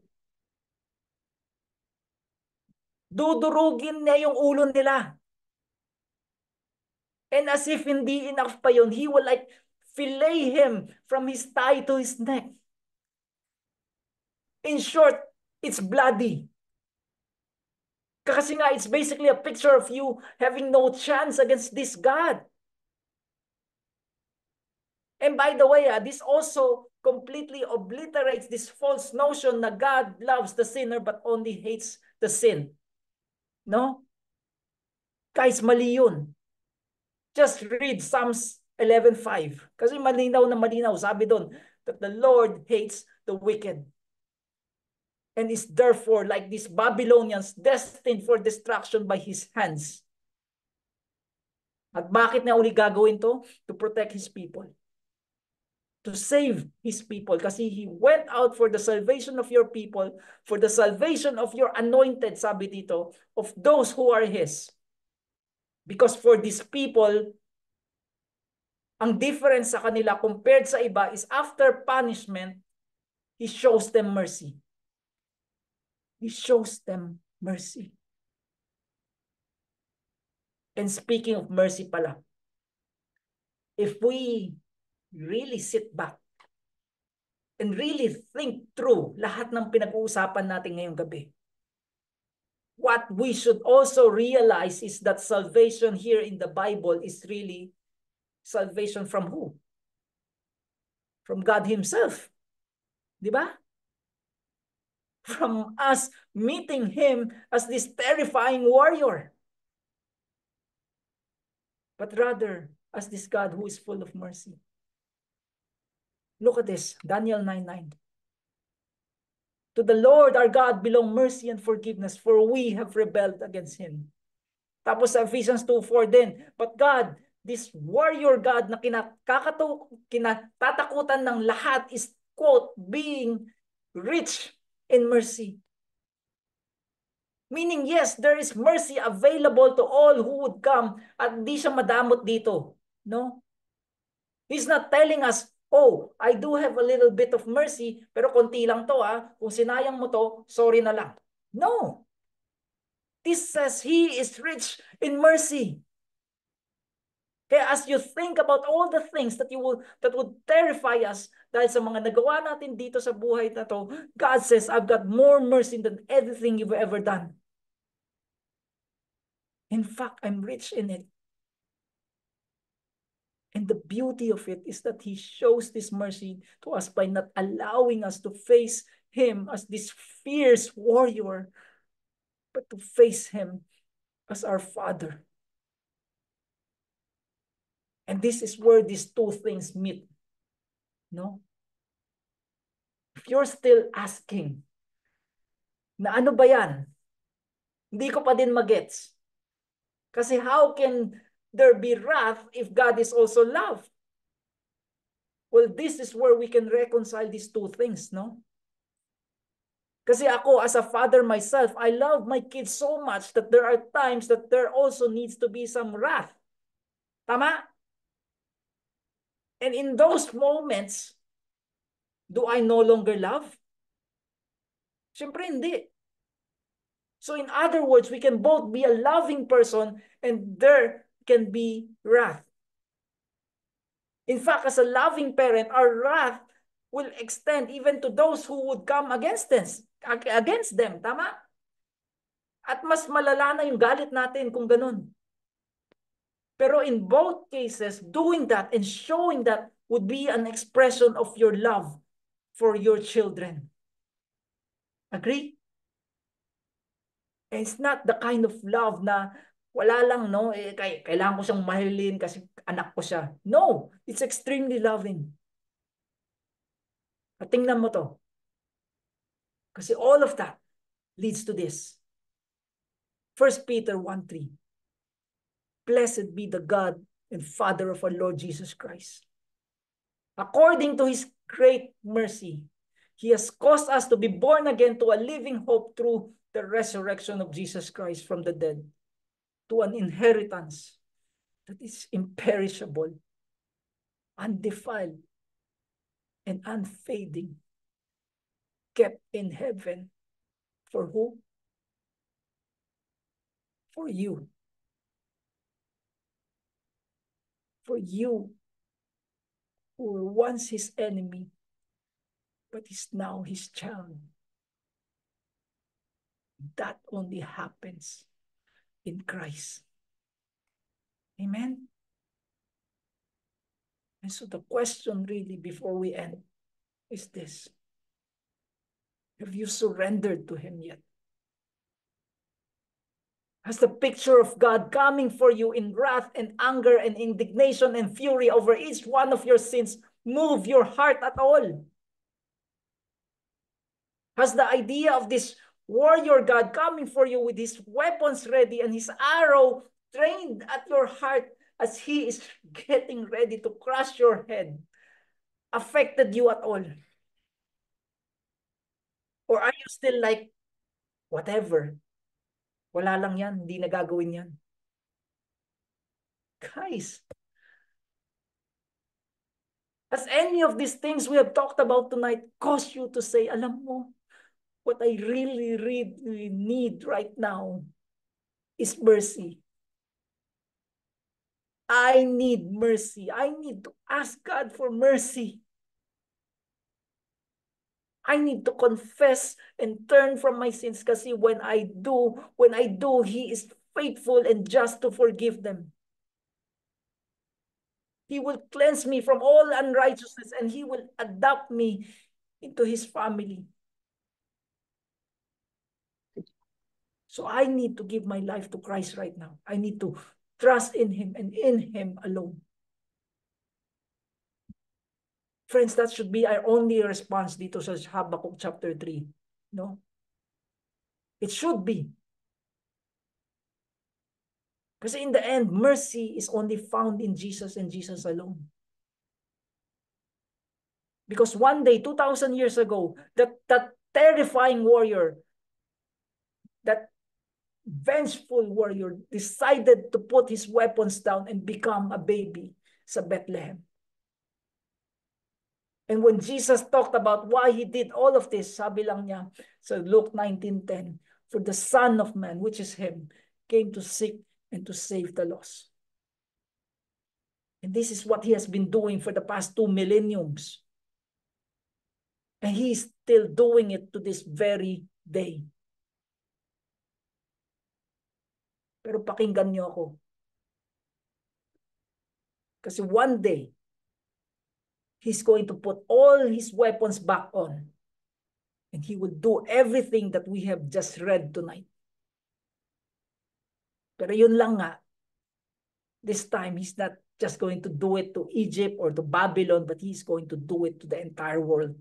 Dudurugin niya yung ulo nila. And as if hindi enough pa yun, He will like fillet him from his thigh to his neck. In short, it's bloody. Kasi nga, it's basically a picture of you having no chance against this God. And by the way, this also completely obliterates this false notion that God loves the sinner but only hates the sin. No? Guys, mali yun. Just read Psalms 11:5. Kasi malinaw na malinaw. Sabi doon, that the Lord hates the wicked. And is therefore, like these Babylonians, destined for destruction by His hands. At bakit niya uli gagawin to? To protect His people. To save His people. Kasi He went out for the salvation of your people, for the salvation of your anointed, sabi dito, of those who are His. Because for these people, ang difference sa kanila compared sa iba is after punishment, He shows them mercy. He shows them mercy. And speaking of mercy pala, if we really sit back and really think through lahat ng pinag-uusapan natin ngayong gabi, what we should also realize is that salvation here in the Bible is really salvation from who? From God Himself. Di ba? From us meeting Him as this terrifying warrior. But rather, as this God who is full of mercy. Look at this, Daniel 9:9. To the Lord our God belong mercy and forgiveness, for we have rebelled against Him. Tapos sa Ephesians 2:4 din, but God, this warrior God na kinatatakutan ng lahat is, quote, being rich in mercy. Meaning, yes, there is mercy available to all who would come at di siya madamot dito. No? He's not telling us, oh, I do have a little bit of mercy, pero konti lang to Kung sinayang mo to, sorry na lang. No. This says He is rich in mercy. Kaya as you think about all the things that would terrify us dahil sa mga nagawa natin dito sa buhay na to, God says, I've got more mercy than everything you've ever done. In fact, I'm rich in it. And the beauty of it is that he shows this mercy to us by not allowing us to face him as this fierce warrior, but to face him as our Father. And this is where these two things meet. No? If you're still asking, na ano ba yan? Hindi ko pa din magets. Kasi how can there be wrath if God is also love? Well, this is where we can reconcile these two things, no? Kasi ako, as a father myself, I love my kids so much that there are times that there also needs to be some wrath. Tama? And in those moments, do I no longer love? Siyempre hindi. So in other words, we can both be a loving person and there can be wrath. In fact, as a loving parent, our wrath will extend even to those who would come against them. Tama? At mas malala na yung galit natin kung ganun. Pero in both cases, doing that and showing that would be an expression of your love for your children. Agree? And it's not the kind of love na wala lang, no? Kailangan ko siyang mahalin kasi anak ko siya. No, it's extremely loving. At tingnan mo to. Kasi all of that leads to this. 1 Peter 1:3. Blessed be the God and Father of our Lord Jesus Christ. According to his great mercy, he has caused us to be born again to a living hope through the resurrection of Jesus Christ from the dead, to an inheritance that is imperishable, undefiled, and unfading, kept in heaven. For who? For you. For you who were once his enemy, but is now his child. That only happens in Christ. Amen? And so the question really before we end is this. Have you surrendered to him yet? Has the picture of God coming for you in wrath and anger and indignation and fury over each one of your sins moved your heart at all? Has the idea of this warrior God coming for you with his weapons ready and his arrow trained at your heart as he is getting ready to crush your head affected you at all? Or are you still like, whatever, wala lang yan, hindi na gagawin yan? Guys, has any of these things we have talked about tonight caused you to say, alam mo, what I really, really need right now is mercy. I need mercy. I need to ask God for mercy. I need to confess and turn from my sins kasi when I do, He is faithful and just to forgive them. He will cleanse me from all unrighteousness and He will adopt me into His family. So I need to give my life to Christ right now. I need to trust in Him and in Him alone. Friends, that should be our only response dito sa Habakkuk chapter 3. No? It should be. Kasi in the end, mercy is only found in Jesus and Jesus alone. Because one day, 2,000 years ago, that terrifying warrior, that vengeful warrior decided to put his weapons down and become a baby sa Bethlehem. And when Jesus talked about why he did all of this, sabi lang niya sa Luke 19:10, for the Son of Man, which is him, came to seek and to save the lost. And this is what he has been doing for the past 2 millenniums. And he is still doing it to this very day. Pero pakinggan niyo ako. Kasi one day, He's going to put all His weapons back on. And He will do everything that we have just read tonight. Pero yun lang nga, this time, He's not just going to do it to Egypt or to Babylon, but He's going to do it to the entire world.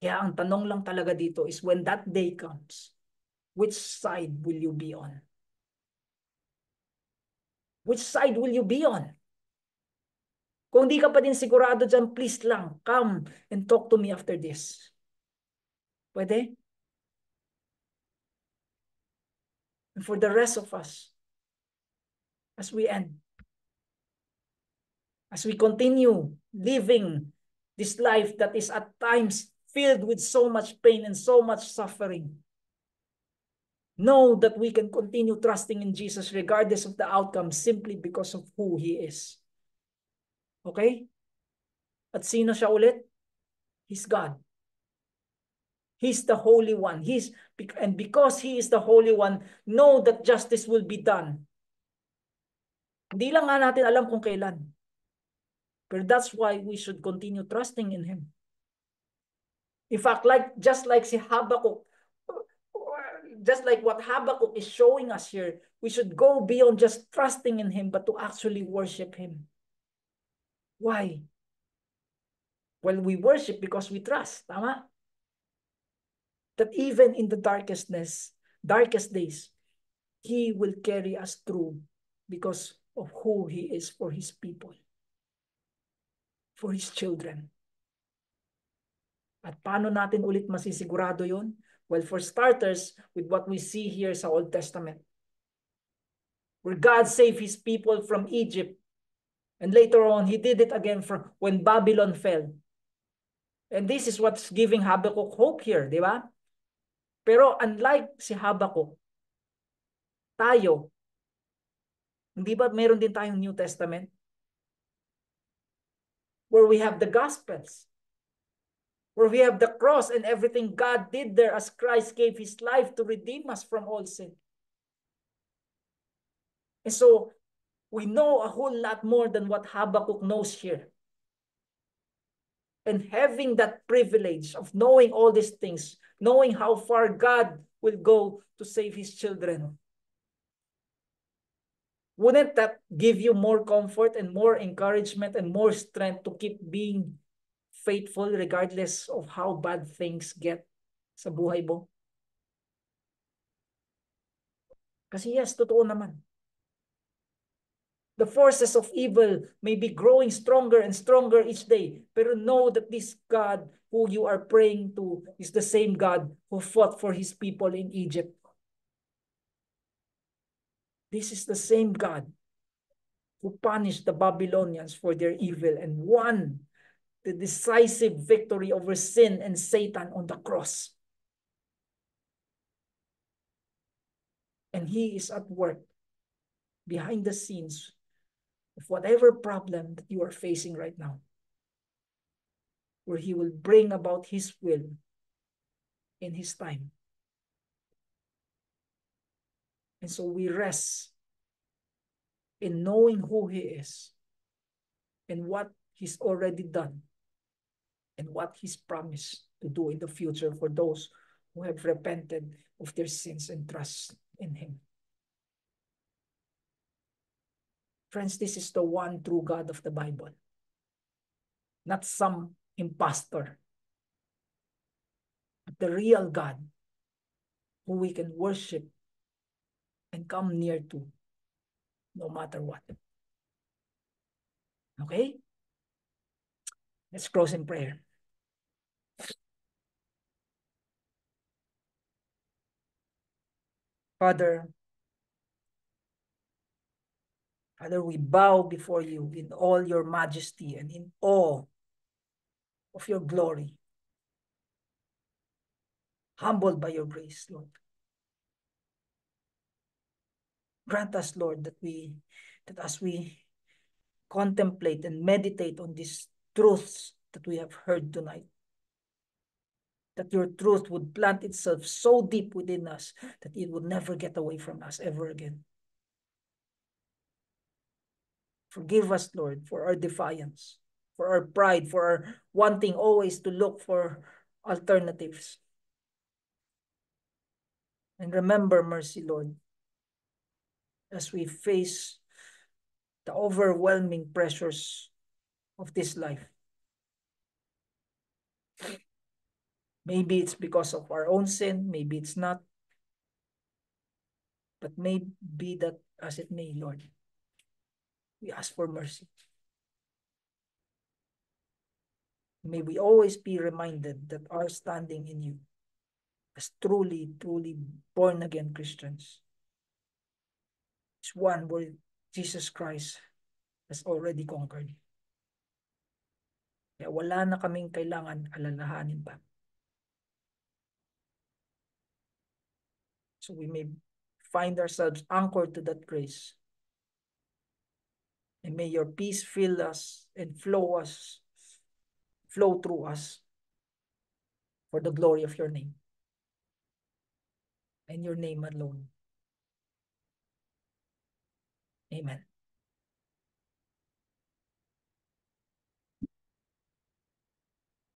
Kaya ang tanong lang talaga dito is when that day comes, which side will you be on? Which side will you be on? Kung di ka pa din sigurado dyan, please lang, come and talk to me after this. Pwede? And for the rest of us, as we end, as we continue living this life that is at times filled with so much pain and so much suffering, know that we can continue trusting in Jesus regardless of the outcome simply because of who He is. Okay? At sino siya ulit? He's God. He's the Holy One. And because He is the Holy One, know that justice will be done. Hindi lang nga natin alam kung kailan. But that's why we should continue trusting in Him. In fact, just like si Habakkuk, just like what Habakkuk is showing us here, we should go beyond just trusting in Him, but to actually worship Him. Why? Well, we worship because we trust. Tama? That even in the darkest days, He will carry us through because of who He is for His people, for His children. At paano natin ulit masisigurado yun? Well, for starters, with what we see here sa Old Testament, where God saved His people from Egypt, and later on, He did it again when Babylon fell. And this is what's giving Habakkuk hope here, di ba? Pero unlike si Habakkuk, tayo, hindi ba meron din tayong New Testament? Where we have the Gospels, where we have the cross and everything God did there as Christ gave His life to redeem us from all sin. And so, we know a whole lot more than what Habakkuk knows here. And having that privilege of knowing all these things, knowing how far God will go to save His children, wouldn't that give you more comfort and more encouragement and more strength to keep being faithful regardless of how bad things get sa buhay mo? Kasi yes, totoo naman. The forces of evil may be growing stronger and stronger each day, pero know that this God who you are praying to is the same God who fought for His people in Egypt. This is the same God who punished the Babylonians for their evil and won the decisive victory over sin and Satan on the cross. And He is at work behind the scenes of whatever problem that you are facing right now, where He will bring about His will in His time. And so we rest in knowing who He is and what He's already done and what He's promised to do in the future for those who have repented of their sins and trust in Him. Friends, this is the one true God of the Bible, not some impostor, but the real God who we can worship and come near to no matter what. Okay? Let's close in prayer. Father, we bow before You in all Your majesty and in awe of Your glory, humbled by Your grace, Lord. Grant us, Lord, that as we contemplate and meditate on these truths that we have heard tonight, that Your truth would plant itself so deep within us that it would never get away from us ever again. Forgive us, Lord, for our defiance, for our pride, for our wanting always to look for alternatives. And remember mercy, Lord, as we face the overwhelming pressures of this life. Maybe it's because of our own sin, maybe it's not. But may be that as it may, Lord, we ask for mercy. May we always be reminded that our standing in you as truly, truly born again Christians is one where Jesus Christ has already conquered. Kaya wala na kaming kailangan alalahanin pa. So we may find ourselves anchored to that grace. And may your peace fill us and flow through us for the glory of your name. And your name alone. Amen.